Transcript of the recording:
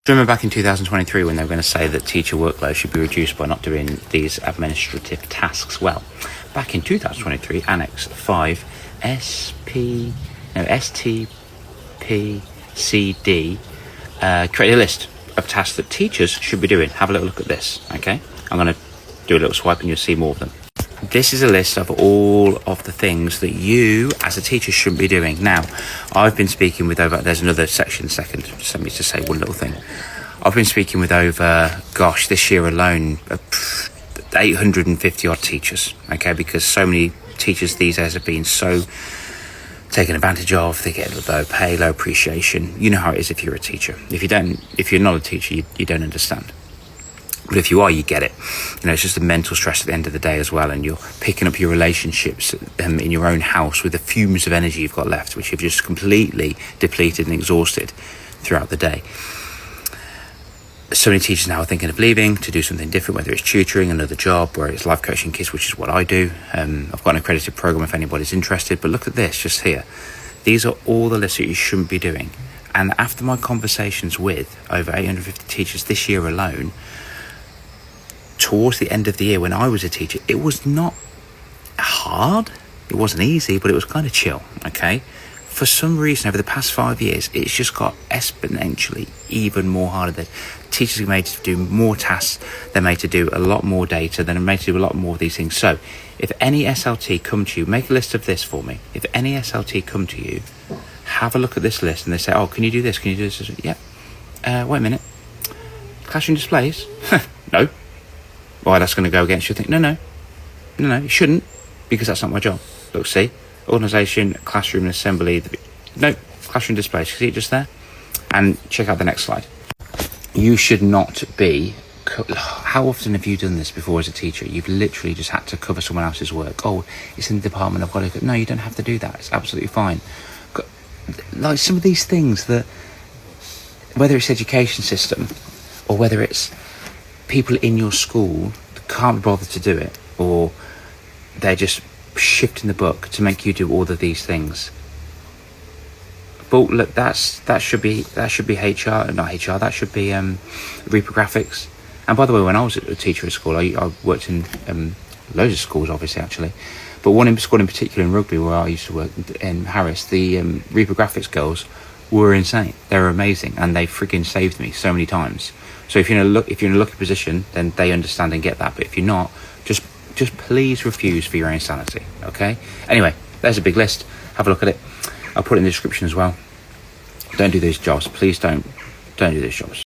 Do you remember back in 2023 when they were going to say that teacher workload should be reduced by not doing these administrative tasks? Well, back in 2023, Annex 5 STPCD created a list of tasks that teachers should be doing. Have a little look at this, okay? I'm going to do a little swipe and you'll see more of them. This is a list of all of the things that you as a teacher shouldn't be doing. Now, I've been speaking with over, there's another section second, just let me just say one little thing. I've been speaking with over, this year alone, 850 odd teachers, okay, because so many teachers these days have been so taken advantage of. They get low pay, low appreciation. You know how it is if you're a teacher. If you're not a teacher, you don't understand. But if you are, you get it. You know, it's just the mental stress at the end of the day as well, and you're picking up your relationships in your own house with the fumes of energy you've got left, which you've just completely depleted and exhausted throughout the day. So many teachers now are thinking of leaving to do something different, whether it's tutoring, another job, or it's life coaching kids, which is what I do. I've got an accredited program if anybody's interested, but look at this just here. These are all the lists that you shouldn't be doing. And after my conversations with over 850 teachers this year alone, towards the end of the year when I was a teacher, it was not hard, it wasn't easy, but it was kind of chill, okay? For some reason, over the past 5 years, it's just got exponentially even more harder. That teachers are made to do more tasks, they're made to do a lot more data, they're made to do a lot more of these things. So, if any SLT come to you, make a list of this for me. If any SLT come to you, have a look at this list and they say, oh, can you do this, can you do this? Yeah. Wait a minute. Classroom displays? No. Why, that's going to go against your thing. No, you shouldn't, because that's not my job. Look, see, organisation, classroom and assembly. No, classroom displays. See it just there? And check out the next slide. You should not be, how often have you done this before as a teacher? You've literally just had to cover someone else's work. Oh, it's in the department, I've got to go. No, you don't have to do that. It's absolutely fine. Like some of these things that, whether it's education system or whether it's people in your school that can't be bothered to do it, or they're just shifting the book to make you do all of these things. But look, that should be HR, not HR. That should be reprographics. And by the way, when I was a teacher at school, I worked in loads of schools, obviously, actually. But one in school in particular in Rugby, where I used to work in Harris, the reprographics girls were insane. They were amazing, and they freaking saved me so many times. So if you're in a lucky position, then they understand and get that. But if you're not, just please refuse for your own sanity, okay? Anyway, there's a big list. Have a look at it. I'll put it in the description as well. Don't do these jobs. Please don't do these jobs.